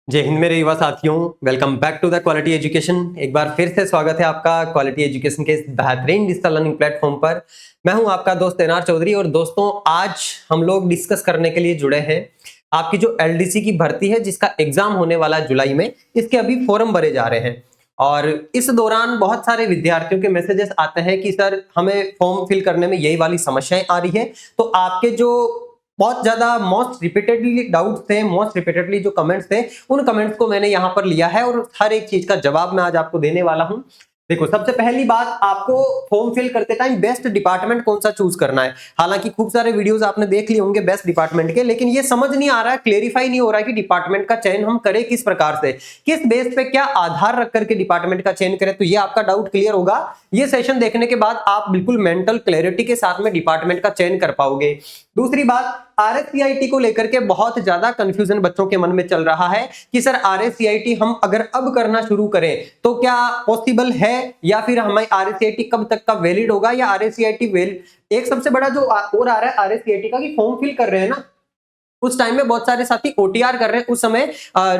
जय हिंद मेरे युवा साथियों, welcome back to the quality education. एक बार फिर से स्वागत है आपका क्वालिटी एजुकेशन के इस बेहतरीन डिजिटल लर्निंग प्लेटफॉर्म पर। मैं हूं आपका दोस्त एनआर चौधरी और दोस्तों आज हम लोग डिस्कस करने के लिए जुड़े हैं आपकी जो एलडीसी की भर्ती है जिसका एग्जाम होने वाला है जुलाई में। इसके अभी फॉर्म भरे जा रहे हैं और इस दौरान बहुत सारे विद्यार्थियों के मैसेजेस आते हैं कि सर हमें फॉर्म फिल करने में यही वाली समस्याएं आ रही है। तो आपके जो बहुत ज्यादा मोस्ट रिपीटेडली डाउट्स थे, मोस्ट रिपीटेडली जो कमेंट्स थे, उन कमेंट्स को मैंने यहाँ पर लिया है और हर एक चीज का जवाब मैं आज आपको देने वाला हूँ। देखो, सबसे पहली बात, आपको फॉर्म फिल करते टाइम बेस्ट डिपार्टमेंट कौन सा चूज करना है। हालांकि खूब सारे वीडियोस आपने देख लिए होंगे बेस्ट डिपार्टमेंट के, लेकिन ये समझ नहीं आ रहा है, क्लेरिफाई नहीं हो रहा है कि डिपार्टमेंट का चयन हम करें किस प्रकार से, किस बेस पे, क्या आधार रख करके डिपार्टमेंट का चयन करें। तो ये आपका डाउट क्लियर होगा। ये सेशन देखने के बाद आप बिल्कुल मेंटल क्लैरिटी के साथ में डिपार्टमेंट का चयन कर पाओगे। दूसरी बात, आरएससीआईटी को लेकर के बहुत ज्यादा कंफ्यूजन बच्चों के मन में चल रहा है कि सर आरएससीआईटी हम अगर अब करना शुरू करें तो क्या पॉसिबल है, या फिर हमें आरएससीआईटी कब तक का वैलिड होगा, या आरएससीआईटी एक सबसे बड़ा जो और आ रहा है आरएससीआईटी का कि फॉर्म फिल कर रहे हैं ना, उस टाइम में बहुत सारे साथी ओटीआर कर रहे हैं, उस समय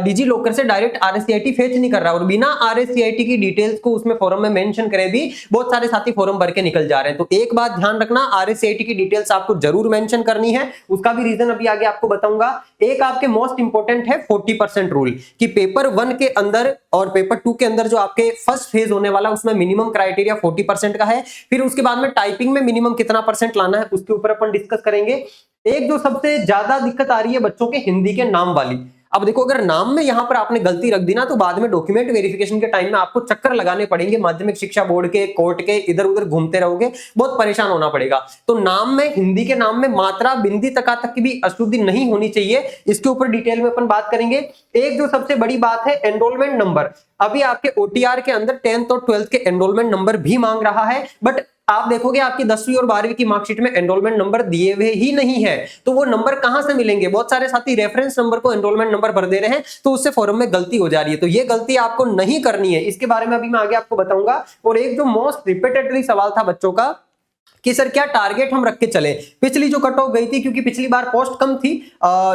डिजी लॉकर से डायरेक्ट आरएससीआईटी फेच नहीं कर रहा और बिना आरएससीआईटी की डिटेल्स को उसमें फॉर्म में मेंशन करे भी बहुत सारे साथी फॉर्म भर के निकल जा रहे हैं। तो एक बात ध्यान रखना, आरएससीआईटी की डिटेल्स आपको जरूर मेंशन करनी है। उसका भी रीजन अभी आगे आपको बताऊंगा। एक आपके मोस्ट इंपोर्टेंट है 40% रूल, कि पेपर 1 के अंदर और पेपर 2 के अंदर जो आपके फर्स्ट फेज होने वाला उसमें मिनिमम क्राइटेरिया 40% का है। फिर उसके बाद में टाइपिंग में मिनिमम कितना परसेंट लाना है उसके ऊपर अपन डिस्कस करेंगे। एक जो सबसे ज्यादा दिक्कत आ रही है बच्चों के हिंदी के नाम वाली। अब देखो, अगर नाम में यहां पर आपने गलती रख दी ना तो बाद में डॉक्यूमेंट वेरिफिकेशन के टाइम में आपको चक्कर लगाने पड़ेंगे, माध्यमिक शिक्षा बोर्ड के, कोर्ट के, इधर उधर घूमते रहोगे, बहुत परेशान होना पड़ेगा। तो नाम में, हिंदी के नाम में मात्रा बिंदी तक की भी अशुद्धि नहीं होनी चाहिए। इसके ऊपर डिटेल में अपन बात करेंगे। एक जो सबसे बड़ी बात है एनरोलमेंट नंबर। अभी आपके ओटीआर के अंदर 10th और 12th के एनरोलमेंट नंबर भी मांग रहा है, बट आप देखोगे आपकी 10वीं और 12वीं की मार्कशीट में एनरोलमेंट नंबर दिए हुए ही नहीं है। तो वो नंबर कहां से मिलेंगे? बहुत सारे साथी रेफरेंस नंबर को एनरोलमेंट नंबर भर दे रहे हैं, तो उससे फॉर्म में गलती हो जा रही है। तो ये गलती आपको नहीं करनी है, इसके बारे में अभी मैं आगे आपको बताऊंगा। और एक जो मोस्ट रिपीटेडली सवाल था बच्चों का कि सर क्या टारगेट हम रख के चले। पिछली जो कट ऑफ गई थी, क्योंकि पिछली बार पोस्ट कम थी,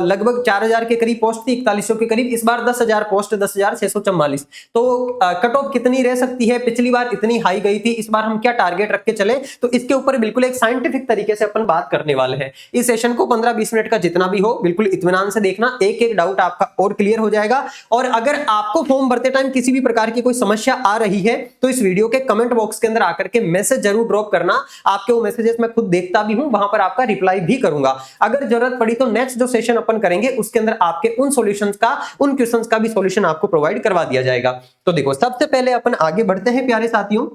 लगभग 4000 के करीब पोस्ट थी, 4100 के करीब। इस बार 10,000 पोस्ट, 10,644। तो कट ऑफ कितनी रह सकती है? पिछली बार इतनी हाई गई थी, इस बार हम क्या टारगेट रख के चले, तो इसके ऊपर बिल्कुल एक साइंटिफिक तरीके से अपन बात करने वाले हैं। इस सेशन को 15-20 मिनट का जितना भी हो बिल्कुल इत्मीनान से देखना, एक एक डाउट आपका और क्लियर हो जाएगा। और अगर आपको फॉर्म भरते टाइम किसी भी प्रकार की कोई समस्या आ रही है तो इस वीडियो के कमेंट बॉक्स के अंदर आकर के मैसेज जरूर ड्रॉप करना। आपके वो मैसेजेस मैं खुद देखता भी हूं, वहां पर आपका रिप्लाई भी करूंगा। अगर जरूरत पड़ी तो नेक्स्ट जो सेशन अपन करेंगे उसके अंदर आपके उन सॉल्यूशंस का, उन क्वेश्चंस का भी सॉल्यूशन आपको प्रोवाइड करवा दिया जाएगा। तो देखो, सबसे पहले अपन आगे बढ़ते हैं प्यारे साथियों।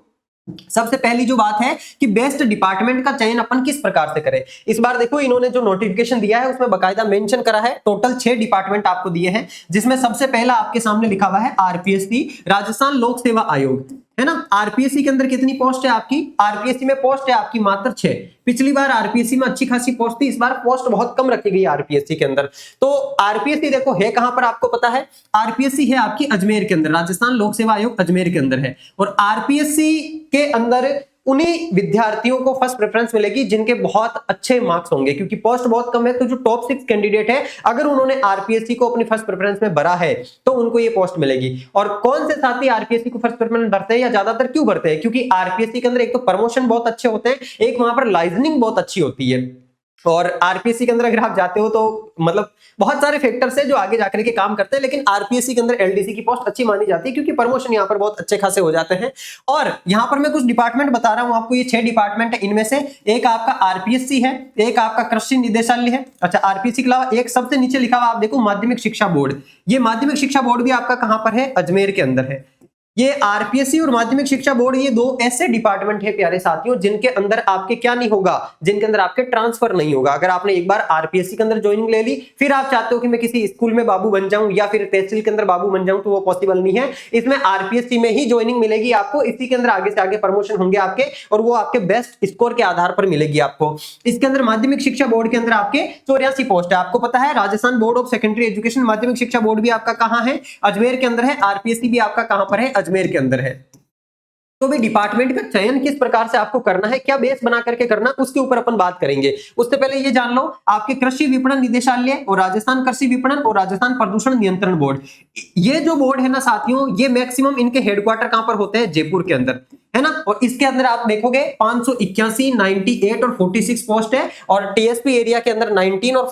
सबसे पहली जो बात है कि बेस्ट डिपार्टमेंट का चयन अपन किस प्रकार से करें। इस बार देखो, इन्होंने जो नोटिफिकेशन दिया है उसमें बकायदा मेंशन करा है, टोटल 6 डिपार्टमेंट आपको दिए हैं, जिसमें सबसे पहला आपके सामने लिखा हुआ है आरपीएससी, राजस्थान लोक सेवा आयोग, है ना। आरपीएससी के अंदर कितनी पोस्ट है आपकी? आरपीएससी में पोस्ट है आपकी मात्र 6। पिछली बार आरपीएससी में अच्छी खासी पोस्ट थी, इस बार पोस्ट बहुत कम रखी गई आरपीएससी के अंदर। तो आरपीएससी देखो है कहां पर, आपको पता है? आरपीएससी है आपकी अजमेर के अंदर, राजस्थान लोक सेवा आयोग अजमेर के अंदर है। और आरपीएससी के अंदर उन्हीं विद्यार्थियों को फर्स्ट प्रेफरेंस मिलेगी जिनके बहुत अच्छे मार्क्स होंगे, क्योंकि पोस्ट बहुत कम है। तो जो टॉप 6 कैंडिडेट है, अगर उन्होंने आरपीएससी को अपनी फर्स्ट प्रेफरेंस में भरा है तो उनको ये पोस्ट मिलेगी। और कौन से साथी आरपीएससी को फर्स्ट प्रेफरेंस भरते हैं या ज्यादातर क्यों भरते हैं? क्योंकि आरपीएससी के अंदर एक तो प्रमोशन बहुत अच्छे होते हैं, एक वहां पर लाइजनिंग बहुत अच्छी होती है। और आरपीएससी के अंदर अगर आप जाते हो तो मतलब बहुत सारे फैक्टर्स है जो आगे जाकर के काम करते हैं, लेकिन आरपीएससी के अंदर एलडीसी की पोस्ट अच्छी मानी जाती है क्योंकि प्रमोशन यहाँ पर बहुत अच्छे खासे हो जाते हैं। और यहाँ पर मैं कुछ डिपार्टमेंट बता रहा हूँ आपको, ये 6 डिपार्टमेंट है। इनमें से एक आपका आरपीएससी है, एक आपका कृषि निदेशालय है। अच्छा, आरपीएससी के अलावा एक सबसे नीचे लिखा हुआ आप देखो माध्यमिक शिक्षा बोर्ड। ये माध्यमिक शिक्षा बोर्ड भी आपका कहां पर है? अजमेर के अंदर है। ये आरपीएससी और माध्यमिक शिक्षा बोर्ड, ये 2 ऐसे डिपार्टमेंट है प्यारे साथियों जिनके अंदर आपके क्या नहीं होगा, जिनके अंदर आपके ट्रांसफर नहीं होगा। अगर आपने एक बार आरपीएससी के अंदर ज्वाइनिंग ले ली, फिर आप चाहते हो कि मैं किसी स्कूल में बाबू बन जाऊं या फिर तहसील के अंदर बाबू बन जाऊं, तो वो पॉसिबल नहीं है। इसमें आरपीएससी में ही ज्वाइनिंग मिलेगी आपको, इसी के अंदर आगे से आगे प्रमोशन होंगे आपके, और वो आपके बेस्ट स्कोर के आधार पर मिलेगी आपको। इसके अंदर माध्यमिक शिक्षा बोर्ड के अंदर आपके 84 पोस्ट है। आपको पता है Rajasthan board of secondary education माध्यमिक शिक्षा बोर्ड भी आपका कहां है? अजमेर के अंदर है। आरपीएससी भी आपका कहां पर है? अजमेर के अंदर है। तो भी डिपार्टमेंट का चयन किस प्रकार से आपको करना है, क्या बेस बना करके करना, उसके ऊपर अपन बात करेंगे। उससे पहले ये जान लो, आपके कृषि विपणन निदेशालय और राजस्थान कृषि विपणन और राजस्थान प्रदूषण नियंत्रण बोर्ड, ये जो बोर्ड है ना साथियों, ये मैक्सिमम इनके हेडक्वार्टर कहां पर होते हैं, जयपुर के अंदर, है ना। और इसके अंदर आप देखोगे 581, 98 और 46 पोस्ट है, और टीएसपी एरिया के अंदर 19 और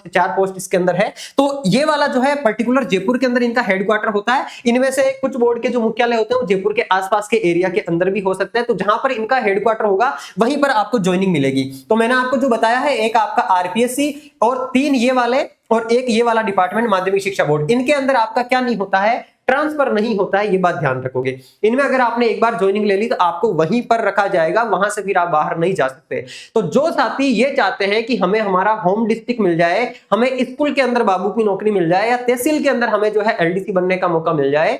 4 पोस्ट इसके अंदर है। तो ये वाला जो है पर्टिकुलर जयपुर के अंदर इनका हेडक्वार्टर होता है। इनमें से कुछ बोर्ड के जो मुख्यालय होते हैं वो जयपुर के आसपास के एरिया के अंदर भी हो सकते हैं। तो जहां पर इनका हेडक्वार्टर होगा वहीं पर आपको ज्वाइनिंग मिलेगी। तो मैंने आपको जो बताया है, एक आपका आरपीएससी और 3 ये वाले और एक ये वाला डिपार्टमेंट माध्यमिक शिक्षा बोर्ड, इनके अंदर आपका क्या नहीं होता है, ट्रांसफर नहीं होता है, ये बात ध्यान रखोगे। इनमें अगर आपने एक बार ज्वाइनिंग ले ली तो आपको वहीं पर रखा जाएगा, वहां से फिर आप बाहर नहीं जा सकते। तो जो साथी ये चाहते हैं कि हमें हमारा होम डिस्ट्रिक्ट मिल जाए, हमें स्कूल के अंदर बाबू की नौकरी मिल जाए, या तहसील के अंदर हमें जो है एलडीसी बनने का मौका मिल जाए,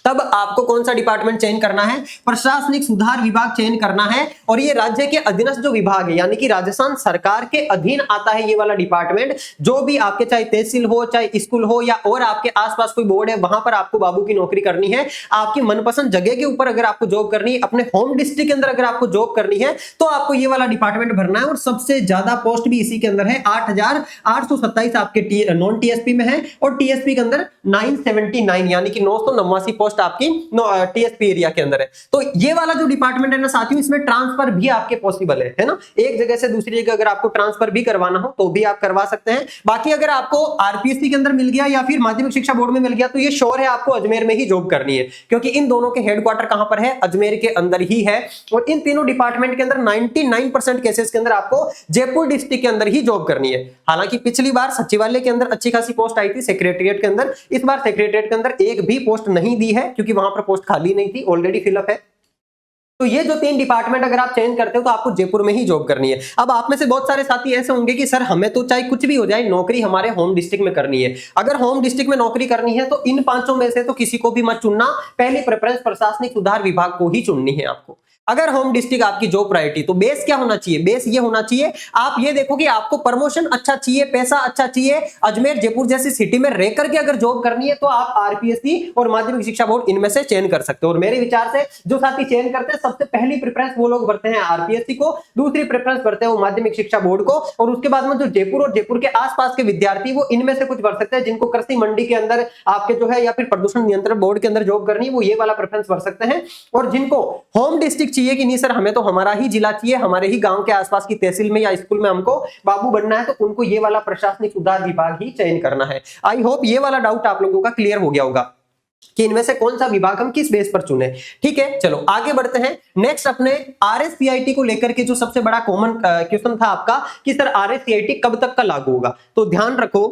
तब आपको कौन सा डिपार्टमेंट चयन करना है, प्रशासनिक सुधार विभाग चयन करना है। और ये राज्य के अधीनस्थ जो विभाग है, यानी कि राजस्थान सरकार के अधीन आता है ये वाला डिपार्टमेंट। जो भी आपके चाहे तहसील हो, चाहे स्कूल हो, या और आपके आसपास कोई बोर्ड है, वहां पर आपको बाबू की नौकरी करनी है। आपकी मनपसंद जगह के ऊपर अगर आपको जॉब करनी है, अपने होम डिस्ट्रिक्ट के अंदर अगर आपको जॉब करनी है, तो आपको ये वाला डिपार्टमेंट भरना है। और सबसे ज्यादा पोस्ट भी इसी के अंदर है, 8,827 आपके नॉन टीएसपी में है, और टीएसपी के अंदर 979 यानी कि 989 पोस्ट आपकी टीएसपी एरिया के अंदर है। तो ये वाला जो डिपार्टमेंट है ना साथियों, इसमें ट्रांसफर भी आपके पॉसिबल है ना। एक जगह से दूसरी जगह अगर आपको ट्रांसफर भी करवाना हो तो भी आप करवा सकते हैं। बाकी अगर आपको आरपीएससी के अंदर मिल गया या फिर माध्यमिक शिक्षा बोर्ड में मिल गया, तो ये श्योर है आपको अजमेर में ही जॉब करनी है, क्योंकि इन दोनों के हेडक्वार्टर कहां पर है, अजमेर के अंदर ही है। और इन तीनों डिपार्टमेंट के अंदर 99% केसेस के अंदर आपको जयपुर डिस्ट्रिक्ट के अंदर ही जॉब करनी है। हालांकि पिछली बार सचिवालय के अंदर अच्छी खासी पोस्ट आई थी, सेक्रेटरिएट के अंदर, इस बार सेक्रेटरिएट के अंदर एक भी पोस्ट नहीं दी है, क्योंकि वहां पर पोस्ट खाली नहीं थी, ऑलरेडी फिलअप है। तो ये जो 3 डिपार्टमेंट अगर आप चेंज करते हो तो आपको जयपुर में ही जॉब करनी है। अब आप में से बहुत सारे साथी ऐसे होंगे कि सर हमें तो चाहे कुछ भी हो जाए, नौकरी हमारे होम डिस्ट्रिक्ट में करनी है। अगर होम डिस्ट्रिक्ट में नौकरी करनी है तो इन 5 में से तो किसी को भी मत चुनना, पहली प्रेफरेंस प्रशासनिक सुधार विभाग को ही चुननी है आपको। अगर होम डिस्ट्रिक्ट आपकी जॉब प्रायोरिटी, तो बेस क्या होना चाहिए, बेस ये होना चाहिए, आप ये देखो कि आपको प्रमोशन अच्छा चाहिए, पैसा अच्छा चाहिए, अजमेर जयपुर जैसी सिटी में रह करके अगर जॉब करनी है तो आप आरपीएससी और माध्यमिक शिक्षा बोर्ड इनमें से चयन कर सकते हो। और मेरे विचार से जो साथी चयन करते हैं, सबसे पहली प्रेफरेंस वो लोग भरते हैं आरपीएससी को, दूसरी प्रेफरेंस भरते हैं वो माध्यमिक शिक्षा बोर्ड को, और उसके बाद में जो जयपुर और जयपुर के आसपास के विद्यार्थी वो इनमें से कुछ भर सकते हैं। जिनको कृषि मंडी के अंदर आपके जो है या फिर प्रदूषण नियंत्रण बोर्ड के अंदर जॉब करनी है, वो ये वाला प्रेफरेंस भर सकते हैं। और जिनको होम डिस्ट्रिक्ट चाहिए कि नहीं सर हमें तो हमारा ही जिला चाहिए, हमारे ही गांव के आसपास की तहसील में या स्कूल में हमको बाबू बनना है, तो उनको ये वाला प्रशासनिक सुधार विभाग ही चयन करना है। आई होप ये वाला डाउट आप लोगों का क्लियर हो गया होगा कि इनमें से कौन सा विभाग हम किस बेस पर चुने। ठीक है, चलो आगे बढ़ते हैं। नेक्स्ट अपने आरएससीआईटी को लेकर के जो सबसे बड़ा कॉमन क्वेश्चन था आपका कि सर आरएससीआईटी कब तक का लागू होगा। तो ध्यान रखो,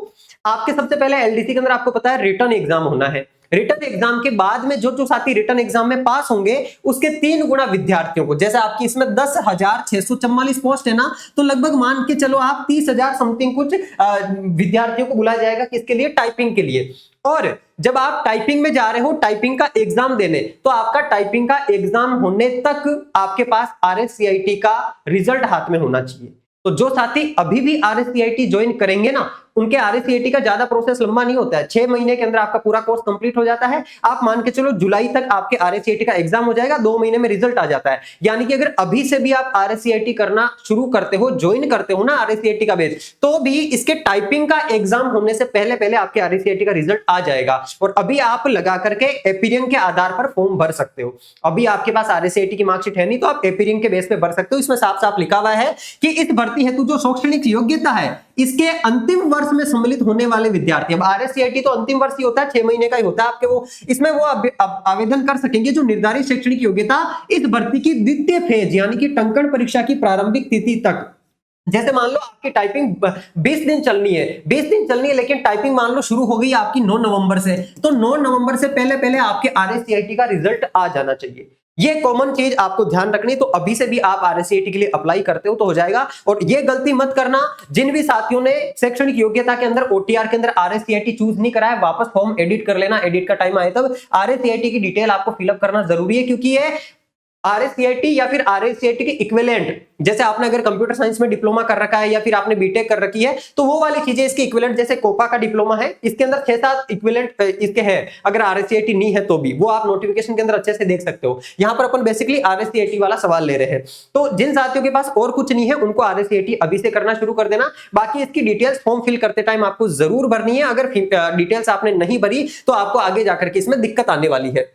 आपके सबसे पहले एलडीसी के अंदर आपको पता है रिटर्न एग्जाम होना है। रिटर्न एग्जाम के बाद में जो साथी रिटर्न एग्जाम में पास होंगे उसके 3 गुना विद्यार्थियों को, जैसे आपकी इसमें 10,644 पोस्ट है ना, तो लगभग मान के चलो आप 30,000 समथिंग कुछ विद्यार्थियों को बुलाया जाएगा, किसके लिए, टाइपिंग के लिए। और जब आप टाइपिंग में जा रहे हो टाइपिंग का एग्जाम देने, तो आपका टाइपिंग का एग्जाम होने तक आपके पास आरएससीआईटी का रिजल्ट हाथ में होना चाहिए। तो जो साथी अभी भी आरएससीआईटी ज्वाइन करेंगे ना, उनके आरएससीआईटी का ज्यादा प्रोसेस लंबा नहीं होता है, 6 महीने के अंदर आपका पूरा कोर्स कंप्लीट हो जाता है। आप मान के चलो जुलाई तक आपके आरएससीआईटी का एग्जाम हो जाएगा, 2 महीने में रिजल्ट आ जाता है। यानी कि अगर अभी से भी आप आरएससीआईटी करना शुरू करते हो, ज्वाइन करते हो ना आरएससीआईटी का बेस, तो भी इसके टाइपिंग का एग्जाम होने से पहले पहले आपके आरएससीआईटी का रिजल्ट आ जाएगा। और अभी आप लगा करके एपीरियन के आधार पर फॉर्म भर सकते हो। अभी आपके पास आरएससीआईटी की मार्कशीट है नहीं, तो आप एपीरियन के बेस पे भर सकते हो। इसमें साफ साफ लिखा हुआ है कि इस भर्ती हेतु जो शैक्षणिक योग्यता है, इसके अंतिम वर्ष में सम्मिलित होने वाले विद्यार्थी, अब आरएससीआईटी तो अंतिम वर्ष ही होता है, 6 महीने का ही होता है आपके, वो इसमें वो आवेदन कर सकेंगे जो निर्धारित शैक्षणिक योग्यता इस भर्ती की द्वितीय फेज यानी कि टंकण परीक्षा की प्रारंभिक तिथि तक। जैसे मान लो आपकी टाइपिंग 20 दिन चलनी है, 20 दिन चलनी है, लेकिन टाइपिंग मान लो शुरू हो गई आपकी 9 नवंबर से, तो 9 नवंबर से पहले पहले आपके आरएससीआईटी का रिजल्ट आ जाना चाहिए। ये कॉमन चीज आपको ध्यान रखनी। तो अभी से भी आप आरएससीआईटी के लिए अप्लाई करते हो तो हो जाएगा। और ये गलती मत करना, जिन भी साथियों ने शैक्षणिक योग्यता के अंदर ओटीआर के अंदर आरएससीआईटी चूज नहीं करा है, वापस फॉर्म एडिट कर लेना, एडिट का टाइम आए तब। आरएससीआईटी की डिटेल आपको फिलअप करना जरूरी है, क्योंकि ये RSCIT या फिर RSCIT के इक्विवेलेंट, जैसे आपने अगर कंप्यूटर साइंस में डिप्लोमा कर रखा है या फिर आपने बीटेक कर रखी है तो वो वाली चीजें इसके इक्विवेलेंट, जैसे कोपा का डिप्लोमा है इसके अंदर 6-7 इक्विवेलेंट इसके हैं, अगर RSCIT नहीं है तो भी वो आप नोटिफिकेशन के अंदर अच्छे से देख सकते हो। यहां पर अपन बेसिकली RSCIT वाला सवाल ले रहे हैं। तो जिन साथियों के पास और कुछ नहीं है उनको RSCIT अभी से करना शुरू कर देना। बाकी इसकी डिटेल्स फॉर्म फिल करते टाइम आपको जरूर भरनी है, अगर डिटेल्स आपने नहीं भरी तो आपको आगे जाकर के इसमें दिक्कत आने वाली है।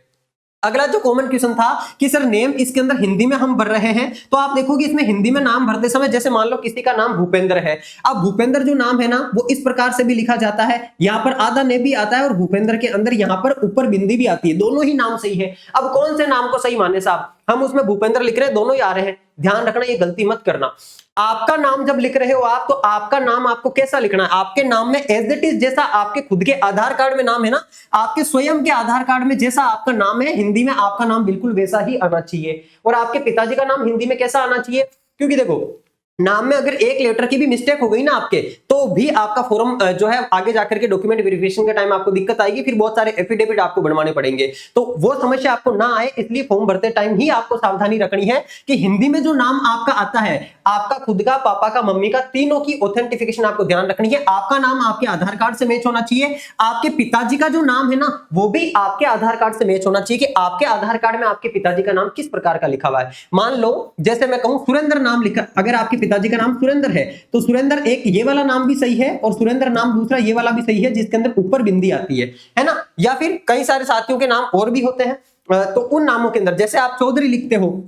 अगला जो कॉमन क्वेश्चन था कि सर नेम इसके अंदर हिंदी में हम भर रहे हैं, तो आप देखोगे इसमें हिंदी में नाम भरते समय, जैसे मान लो किसी का नाम भूपेंद्र है, अब भूपेंद्र जो नाम है ना वो इस प्रकार से भी लिखा जाता है, यहां पर आधा ने भी आता है और भूपेंद्र के अंदर यहां पर ऊपर बिंदी भी आती है, दोनों ही नाम सही है। अब कौन से नाम को सही माने साहब, हम उसमें भूपेंद्र लिख रहे हैं, दोनों ही आ रहे हैं, ध्यान रखना ये गलती मत करना। आपका नाम जब लिख रहे हो आप, तो आपका नाम आपको कैसा लिखना है, आपके नाम में एज इट इज जैसा आपके खुद के आधार कार्ड में नाम है ना, आपके स्वयं के आधार कार्ड में जैसा आपका नाम है हिंदी में, आपका नाम बिल्कुल वैसा ही आना चाहिए। और आपके पिताजी का नाम हिंदी में कैसा आना चाहिए, क्योंकि देखो नाम में अगर एक लेटर की भी मिस्टेक हो गई ना आपके, तो भी आपका फॉर्म जो है आगे जाकर के डॉक्यूमेंट वेरिफिकेशन के टाइम आपको दिक्कत आएगी, फिर बहुत सारे एफिडेविट आपको बनवाने पड़ेंगे। तो वो समस्या आपको ना आए इसलिए फॉर्म भरते टाइम ही आपको सावधानी रखनी है कि हिंदी में जो नाम आपका आता है, आपका खुद का, पापा का, मम्मी का, तीनों की ऑथेंटिफिकेशन आपको ध्यान रखनी है। आपका नाम आपके आधार कार्ड से मैच होना चाहिए, आपके पिताजी का जो नाम है ना वो भी आपके आधार कार्ड से मैच होना चाहिए कि आपके आधार कार्ड में आपके पिताजी का नाम किस प्रकार का लिखा हुआ है। मान लो जैसे मैं कहूं सुरेंद्र नाम लिखा, अगर आपके पिताजी का नाम सुरेंद्र है तो सुरेंद्र एक ये वाला नाम भी सही है और सुरेंद्र नाम दूसरा ये वाला भी सही है जिसके अंदर ऊपर बिंदी आती है ना। या फिर कई सारे साथियों के नाम और भी होते हैं, तो उन नामों के अंदर जैसे आप चौधरी लिखते हो,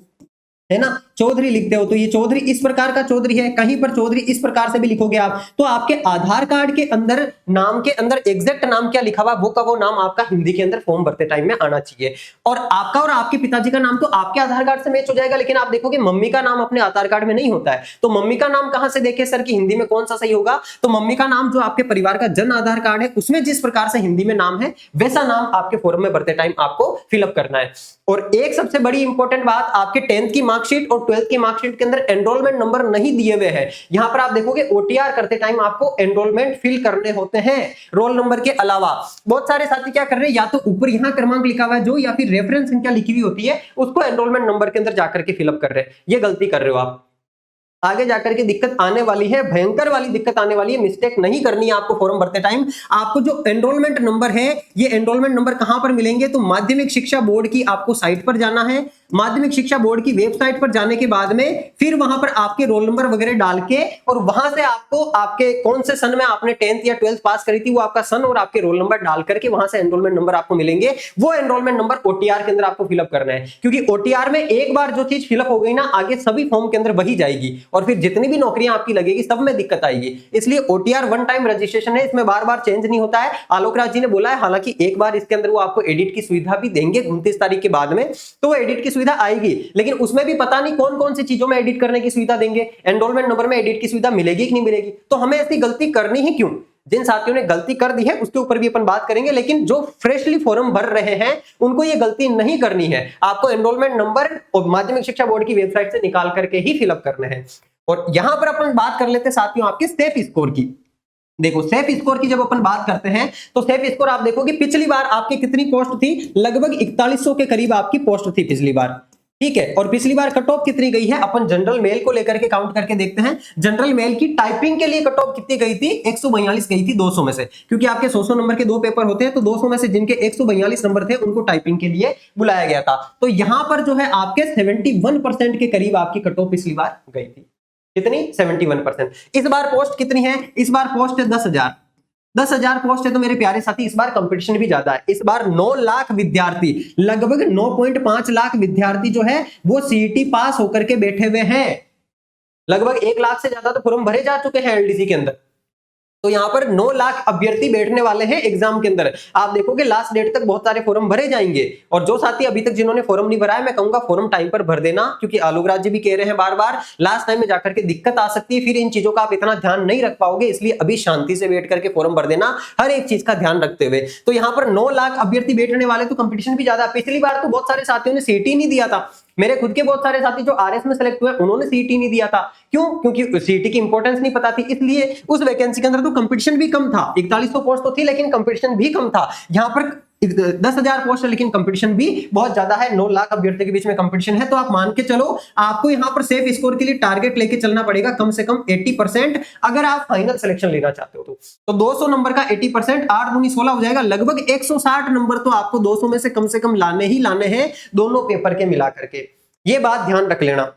है ना, चौधरी लिखते हो तो ये चौधरी इस प्रकार का चौधरी है, कहीं पर चौधरी इस प्रकार से भी लिखोगे आप, तो आपके आधार कार्ड के अंदर नाम के अंदर एग्जैक्ट नाम क्या लिखा हुआ वो का वो नाम आपका हिंदी के अंदर फॉर्म भरते टाइम में आना चाहिए। और आपका और आपके पिताजी का नाम तो आपके आधार कार्ड से मैच हो जाएगा, लेकिन आप देखोगे मम्मी का नाम अपने आधार कार्ड में नहीं होता है, तो मम्मी का नाम कहां से देखे सर कि हिंदी में कौन सा सही होगा, तो मम्मी का नाम जो आपके परिवार का जन आधार कार्ड है उसमें जिस प्रकार से हिंदी में नाम है वैसा नाम आपके फॉर्म में भरते टाइम आपको फिलअप करना है। और एक सबसे बड़ी इंपॉर्टेंट बात, आपके 10th की मार्कशीट और 12th की मार्कशीट के अंदर एनरोलमेंट नंबर नहीं दिए हुए हैं। यहां पर आप देखोगे ओटीआर करते टाइम आपको एनरोलमेंट फिल करने होते हैं रोल नंबर के अलावा। बहुत सारे साथी क्या कर रहे हैं, या तो ऊपर यहां क्रमांक लिखा हुआ है जो, या फिर रेफरेंस संख्या लिखी हुई होती है उसको एनरोलमेंट नंबर के अंदर जाकर के फिलअप कर रहे हैं, ये गलती कर रहे हो आप। आगे जाकर के दिक्कत आने वाली है, भयंकर वाली दिक्कत आने वाली है, मिस्टेक नहीं करनी है आपको फॉर्म भरते टाइम। आपको जो एनरोलमेंट नंबर है, ये एनरोलमेंट नंबर कहां पर मिलेंगे, तो माध्यमिक शिक्षा बोर्ड की आपको साइट पर जाना है, माध्यमिक शिक्षा बोर्ड की वेबसाइट पर जाने के बाद में फिर वहां पर आपके रोल नंबर वगैरह डाल के, और वहां से आपको आपके कौन से सन में आपने 10th या 12th पास करी थी वो आपका सन और आपके रोल नंबर डाल करके वहां से एनरोलमेंट नंबर आपको मिलेंगे। वो एनरोलमेंट नंबर ओटीआर के अंदर आपको फिलअप करना है, क्योंकि ओटीआर में एक बार जो चीज फिलअप हो गई ना आगे सभी फॉर्म के अंदर वही जाएगी और फिर जितनी भी नौकरियां आपकी लगेगी सब में दिक्कत आएगी। इसलिए ओटीआर वन टाइम रजिस्ट्रेशन है, इसमें बार बार चेंज नहीं होता है। आलोक राज जी ने बोला है हालांकि एक बार इसके अंदर वो आपको एडिट की सुविधा भी देंगे 29 तारीख के बाद में, तो वो एडिट की सुविधा आएगी, लेकिन उसमें भी पता नहीं कौन कौन सी चीजों में एडिट करने की सुविधा देंगे, एनरोलमेंट नंबर में एडिट की सुविधा मिलेगी कि नहीं मिलेगी। तो हमें ऐसी गलती करनी ही क्यों, जिन साथियों ने गलती कर दी है उसके ऊपर भी अपन बात करेंगे, लेकिन जो फ्रेशली फॉर्म भर रहे हैं उनको ये गलती नहीं करनी है। आपको एनरोलमेंट नंबर और माध्यमिक शिक्षा बोर्ड की वेबसाइट से निकाल करके ही फिलअप करना है। और यहां पर अपन बात कर लेते हैं साथियों आपके सेफ स्कोर की। देखो सेफ स्कोर की जब अपन बात करते हैं तो सेफ स्कोर आप देखोगे पिछली बार आपकी कितनी पोस्ट थी, लगभग 4100 के करीब आपकी पोस्ट थी पिछली बार, ठीक है। और पिछली बार कट ऑफ कितनी गई है, अपन जनरल मेल को लेकर के काउंट करके देखते हैं। जनरल मेल की टाइपिंग के लिए कट ऑफ कितनी गई थी, 142 गई थी 200 में से, क्योंकि आपके 100 नंबर के 2 पेपर होते हैं, तो 200 में से जिनके 142 नंबर थे उनको टाइपिंग के लिए बुलाया गया था। तो यहां पर जो है आपके 71% के करीब आपकी कट ऑफ पिछली बार गई थी। कितनी, 71%। इस बार पोस्ट कितनी है, इस बार पोस्ट है 10,000 पोस्ट है। तो मेरे प्यारे साथी इस बार कंपटीशन भी ज्यादा है, इस बार 9 लाख विद्यार्थी, लगभग 9.5 लाख विद्यार्थी जो है वो सीईटी पास होकर के बैठे हुए हैं। लगभग 1 लाख से ज्यादा तो फॉर्म भरे जा चुके हैं एलडीसी के अंदर, तो यहां पर 9 लाख अभ्यर्थी बैठने वाले हैं एग्जाम के अंदर। आप देखोगे लास्ट डेट तक बहुत सारे फॉर्म भरे जाएंगे, और जो साथी अभी तक जिन्होंने फॉर्म नहीं भरा है मैं कहूंगा फॉर्म टाइम पर भर देना, क्योंकि आलोक राज जी भी कह रहे हैं बार बार लास्ट टाइम में जाकर के दिक्कत आ सकती है, फिर इन चीजों का आप इतना ध्यान नहीं रख पाओगे, इसलिए अभी शांति से बैठ करके फॉर्म भर देना हर एक चीज का ध्यान रखते हुए। तो यहाँ पर 9 लाख अभ्यर्थी बैठने वाले, तो कंपटीशन भी ज्यादा। पिछली बार तो बहुत सारे साथियों ने सीटी नहीं दिया था, मेरे खुद के बहुत सारे साथी जो आरएस में सेलेक्ट हुए उन्होंने सीटी नहीं दिया था। क्यों, क्योंकि सीटी की इंपॉर्टेंस नहीं पता थी, इसलिए उस वैकेंसी के अंदर तो कंपटीशन भी कम था। 4100 पोस्ट तो थी लेकिन कंपटीशन भी कम था। यहां पर 10,000 पोस्ट है, लेकिन कंपटीशन भी बहुत ज्यादा है। 9 लाख अभ्यर्थियों के बीच में कंपटीशन है। तो आप मान के चलो आपको यहां पर सेफ स्कोर के लिए टारगेट लेके चलना पड़ेगा कम से कम 80%, अगर आप फाइनल सिलेक्शन लेना चाहते हो तो 200 नंबर का 80%, 8 दूनी 16 हो जाएगा, लगभग 160 नंबर तो आपको 200 में से कम लाने ही लाने हैं दोनों पेपर के मिला करके। ये बात ध्यान रख लेना,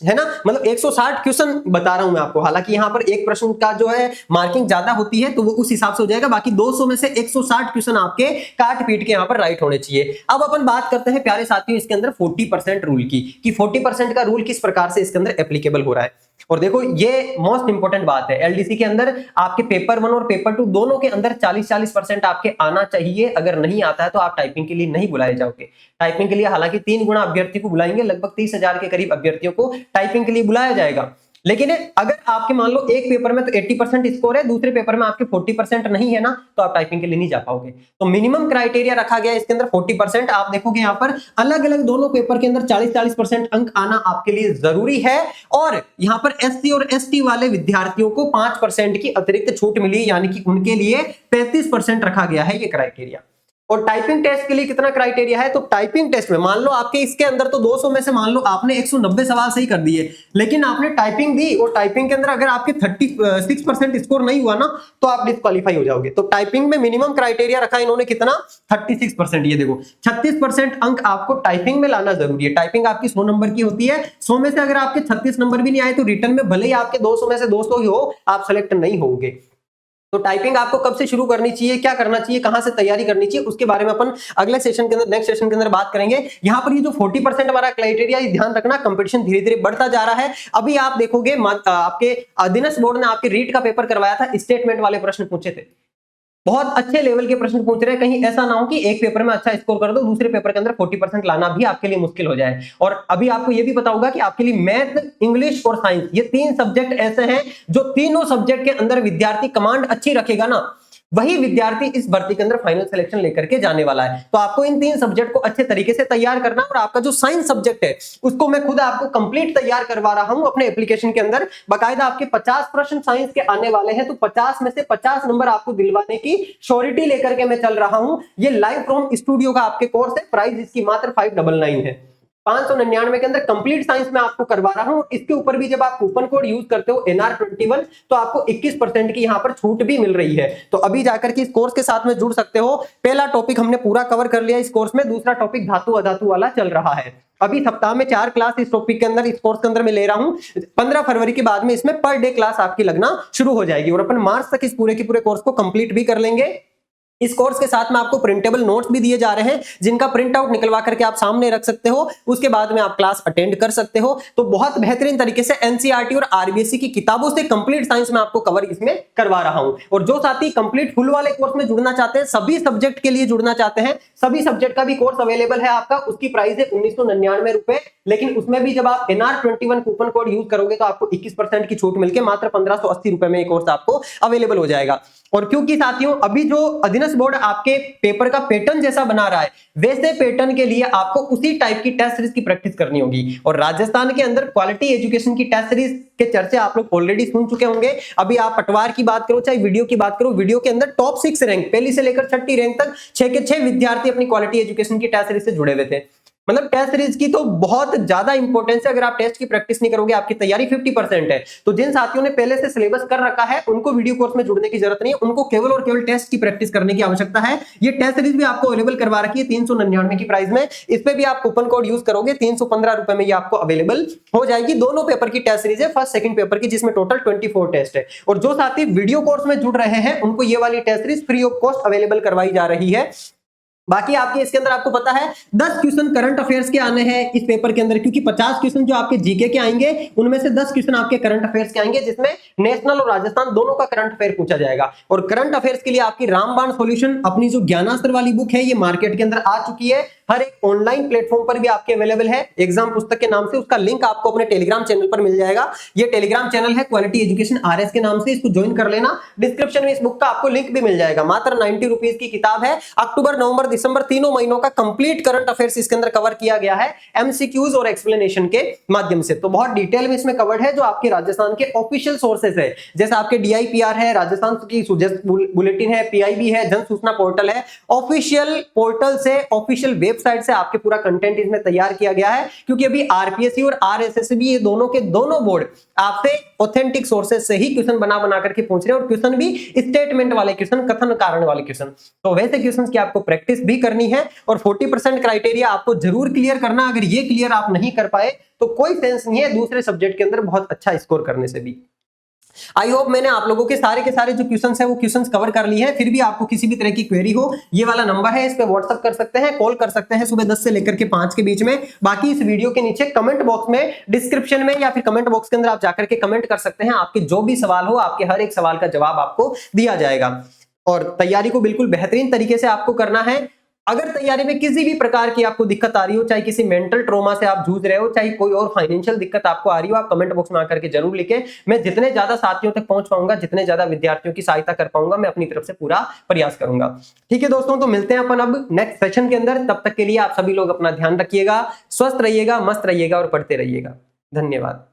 है ना। मतलब 160 क्वेश्चन बता रहा हूं मैं आपको, हालांकि यहां पर एक प्रश्न का जो है मार्किंग ज्यादा होती है तो वो उस हिसाब से हो जाएगा, बाकी 200 में से 160 क्वेश्चन आपके काट पीट के यहां पर राइट होने चाहिए। अब अपन बात करते हैं प्यारे साथियों इसके अंदर 40% रूल की, कि 40% का रूल किस प्रकार से इसके अंदर एप्लीकेबल हो रहा है। और देखो ये मोस्ट इंपॉर्टेंट बात है, एलडीसी के अंदर आपके पेपर 1 और पेपर 2 दोनों के अंदर 40% आपके आना चाहिए। अगर नहीं आता है तो आप टाइपिंग के लिए नहीं बुलाए जाओगे। टाइपिंग के लिए हालांकि 3 गुना अभ्यर्थी को बुलाएंगे, लगभग 30,000 के करीब अभ्यर्थियों को टाइपिंग के लिए बुलाया जाएगा। लेकिन अगर आपके मान लो एक पेपर में तो 80% स्कोर है, दूसरे पेपर में आपके 40% नहीं है ना, तो आप टाइपिंग के लिए नहीं जा पाओगे। तो मिनिमम क्राइटेरिया रखा गया इसके अंदर 40%। आप देखोगे यहाँ पर अलग अलग दोनों पेपर के अंदर 40-40% अंक आना आपके लिए जरूरी है। और यहाँ पर एससी और एसटी वाले विद्यार्थियों को 5% की अतिरिक्त छूट मिली, यानी कि उनके लिए 35% रखा गया है ये क्राइटेरिया। और टाइपिंग टेस्ट के लिए कितना क्राइटेरिया है, तो टाइपिंग टेस्ट में मान लो आपके इसके अंदर तो 200 में से मान लो आपने 190 सवाल सही कर दिए, लेकिन आपने टाइपिंग दी और टाइपिंग के अंदर अगर आपके 36% स्कोर नहीं हुआ ना, तो आप डिस्क्वालीफाई हो जाओगे। तो टाइपिंग में मिनिमम क्राइटेरिया रखा इन्होंने कितना, 36%। ये देखो 36% अंक आपको टाइपिंग में लाना जरूरी है। टाइपिंग आपकी 100 नंबर की होती है, 100 में से अगर आपके 36 नंबर भी नहीं आए तो रिटर्न में भले ही आपके 200 में से 200 ही हो, आप सेलेक्ट नहीं होगे। तो टाइपिंग आपको कब से शुरू करनी चाहिए, क्या करना चाहिए, कहां से तैयारी करनी चाहिए, उसके बारे में अपन अगले सेशन के अंदर, नेक्स्ट सेशन के अंदर बात करेंगे। यहां पर ये जो 40% हमारा क्राइटेरिया, ये ध्यान रखना, कंपटीशन धीरे धीरे बढ़ता जा रहा है। अभी आप देखोगे आपके अधीनस्थ बोर्ड ने आपके रीट का पेपर करवाया था, स्टेटमेंट वाले प्रश्न पूछे थे, बहुत अच्छे लेवल के प्रश्न पूछ रहे हैं। कहीं ऐसा ना हो कि एक पेपर में अच्छा स्कोर कर दो, दूसरे पेपर के अंदर 40% लाना भी आपके लिए मुश्किल हो जाए। और अभी आपको ये भी पता होगा कि आपके लिए मैथ, इंग्लिश और साइंस, ये 3 सब्जेक्ट ऐसे हैं जो तीनों सब्जेक्ट के अंदर विद्यार्थी कमांड अच्छी रखेगा ना, वही विद्यार्थी इस भर्ती के अंदर फाइनल सिलेक्शन लेकर के जाने वाला है। तो आपको इन 3 सब्जेक्ट को अच्छे तरीके से तैयार करना। और आपका जो साइंस सब्जेक्ट है उसको मैं खुद आपको कंप्लीट तैयार करवा रहा हूं अपने एप्लीकेशन के अंदर। बाकायदा आपके 50 प्रश्न साइंस के आने वाले हैं, तो 50 में से 50 नंबर आपको दिलवाने की श्योरिटी लेकर के मैं चल रहा हूं। ये लाइव फ्रॉम स्टूडियो का आपके कोर्स है, प्राइस इसकी मात्र 599 है। 599 के अंदर कंप्लीट साइंस में आपको करवा रहा हूं। इसके ऊपर भी जब आप कूपन कोड यूज करते हो NR21, तो आपको 21% की यहां पर छूट भी मिल रही है। तो अभी जाकर के इस कोर्स के साथ में जुड़ सकते हो। पहला टॉपिक हमने पूरा कवर कर लिया इस कोर्स में, दूसरा टॉपिक धातु अधातु वाला चल रहा है। अभी सप्ताह में 4 क्लास इस टॉपिक के अंदर, इस कोर्स के अंदर मैं ले रहा हूं। 15 फरवरी के बाद में इसमें पर डे क्लास आपकी लगना शुरू हो जाएगी, और अपन मार्च तक इस पूरे के पूरे कोर्स को कंप्लीट भी कर लेंगे। इस कोर्स के साथ में आपको प्रिंटेबल नोट्स भी दिए जा रहे हैं, जिनका प्रिंट आउट निकलवा करके आप सामने रख सकते हो, उसके बाद में आप क्लास अटेंड कर सकते हो। तो बहुत बेहतरीन तरीके से एनसीईआरटी और आरबीएससी की किताबों से कंप्लीट साइंस में आपको कवर इसमें करवा रहा हूं। और जो साथी कंप्लीट फुल वाले कोर्स में जुड़ना चाहते हैं, सभी सब्जेक्ट के लिए जुड़ना चाहते हैं, सभी सब्जेक्ट का भी कोर्स अवेलेबल है आपका। उसकी प्राइस है 1999 रुपए, लेकिन उसमें भी जब आप NR21 कूपन कोड यूज करोगे तो आपको 21% की छूट मिलकर मात्र 1580 रुपए में ये कोर्स आपको अवेलेबल हो जाएगा। और क्योंकि साथियों अभी जो अधीनस्थ बोर्ड आपके पेपर का पैटर्न जैसा बना रहा है, वैसे पैटर्न के लिए आपको उसी टाइप की टेस्ट सीरीज की प्रैक्टिस करनी होगी। और राजस्थान के अंदर क्वालिटी एजुकेशन की टेस्ट सीरीज के चर्चे आप लोग ऑलरेडी सुन चुके होंगे। अभी आप पटवार की बात करो चाहे वीडियो की बात करो, वीडियो के अंदर टॉप 6 रैंक, पहली से लेकर 6ठी रैंक तक 6 के 6 विद्यार्थी अपनी क्वालिटी एजुकेशन की टेस्ट सीरीज से जुड़े हुए थे। मतलब टेस्ट सीरीज की तो बहुत ज्यादा इंपॉर्टेंस है। अगर आप टेस्ट की प्रैक्टिस नहीं करोगे, आपकी तैयारी 50% है। तो जिन साथियों ने पहले से सिलेबस कर रखा है, उनको वीडियो कोर्स में जुड़ने की जरूरत नहीं है, उनको केवल और केवल टेस्ट की प्रैक्टिस करने की आवश्यकता है। ये टेस्ट सीरीज भी आपको अवेलेबल करवा रखी है 399 की प्राइस में। इस पे भी आप कूपन कोड यूज करोगे 315 रुपए में ये आपको अवेलेबल हो जाएगी। दोनों पेपर की टेस्ट सीरीज है, फर्स्ट सेकंड पेपर की, जिसमें टोटल 24 टेस्ट है। और जो साथी वीडियो कोर्स में जुड़ रहे हैं, उनको ये वाली test series free of cost available करवाई जा रही है। बाकी आपके इसके अंदर आपको पता है 10 क्वेश्चन करंट अफेयर्स के आने हैं इस पेपर के अंदर, क्योंकि 50 क्वेश्चन जो आपके जीके के आएंगे, उनमें से 10 क्वेश्चन आपके करंट अफेयर्स के आएंगे, जिसमें नेशनल और राजस्थान दोनों का करंट अफेयर पूछा जाएगा। और करंट अफेयर्स के लिए आपकी रामबाण सॉल्यूशन, अपनी जो ज्ञानास्त्र वाली बुक है, ये मार्केट के अंदर आ चुकी है। हर एक ऑनलाइन प्लेटफॉर्म पर भी आपके अवेलेबल है। एग्जाम पुस्तक के नाम से, उसका लिंक आपको अपने टेलीग्राम चैनल पर मिल जाएगा। ये टेलीग्राम चैनल है क्वालिटी एजुकेशन RS के नाम से, इसको ज्वाइन कर लेना। डिस्क्रिप्शन में इस बुक का आपको लिंक भी मिल जाएगा। मात्र 90 रुपीज की किताब है। अक्टूबर, नवंबर, दिसंबर तीनों महीनों का कंप्लीट करंट अफेयर्स इसके अंदर कवर किया गया है MCQs और एक्सप्लेनेशन के माध्यम से। तो बहुत डिटेल में इसमें कवर्ड है, जो आपके राजस्थान के ऑफिशियल सोर्सेस है, जैसे आपके DIPR है, राजस्थान की बुलेटिन है, PIB है, जन सूचना पोर्टल है। ऑफिशियल पोर्टल से, ऑफिशियल वेबसाइट से आपके पूरा कंटेंट इसमें तैयार किया गया है, क्योंकि अभी RPSC और RSSB ये दोनों के दोनों बोर्ड आपसे ऑथेंटिक सोर्सेस से ही क्वेश्चन बना करके पूछ रहे हैं, और क्वेश्चन भी स्टेटमेंट वाले क्वेश्चन, कथन कारण वाले क्वेश्चन। तो वैसे क्वेश्चंस की आपको प्रैक्टिस भी करनी है, और 40% क्राइटेरिया आपको जरूर क्लियर करना। अगर ये क्लियर आप नहीं कर पाए तो कोई सेंस नहीं है दूसरे सब्जेक्ट के अंदर बहुत अच्छा स्कोर करने से भी। आई होप मैंने आप लोगों के सारे जो क्वेश्चंस है वो क्वेश्चंस कवर कर लिए हैं। फिर भी आपको किसी भी तरह की क्वेरी हो, ये वाला नंबर है, इस पे व्हाट्सअप कर सकते हैं, कॉल कर सकते हैं सुबह 10 से लेकर के 5 के बीच में। बाकी इस वीडियो के नीचे कमेंट बॉक्स में, डिस्क्रिप्शन में या फिर कमेंट बॉक्स के अंदर आप जाकर के कमेंट कर सकते हैं। आपके जो भी सवाल हो, आपके हर एक सवाल का जवाब आपको दिया जाएगा। और तैयारी को बिल्कुल बेहतरीन तरीके से आपको करना है। अगर तैयारी में किसी भी प्रकार की आपको दिक्कत आ रही हो, चाहे किसी मेंटल ट्रॉमा से आप जूझ रहे हो, चाहे कोई और फाइनेंशियल दिक्कत आपको आ रही हो, आप कमेंट बॉक्स में आकर के जरूर लिखें। मैं जितने ज्यादा साथियों तक पहुंच पाऊंगा, जितने ज्यादा विद्यार्थियों की सहायता कर पाऊंगा, मैं अपनी तरफ से पूरा प्रयास करूंगा। ठीक है दोस्तों, तो मिलते हैं अपन अब नेक्स्ट सेशन के अंदर। तब तक के लिए आप सभी लोग अपना ध्यान रखिएगा, स्वस्थ रहिएगा, मस्त रहिएगा और पढ़ते रहिएगा। धन्यवाद।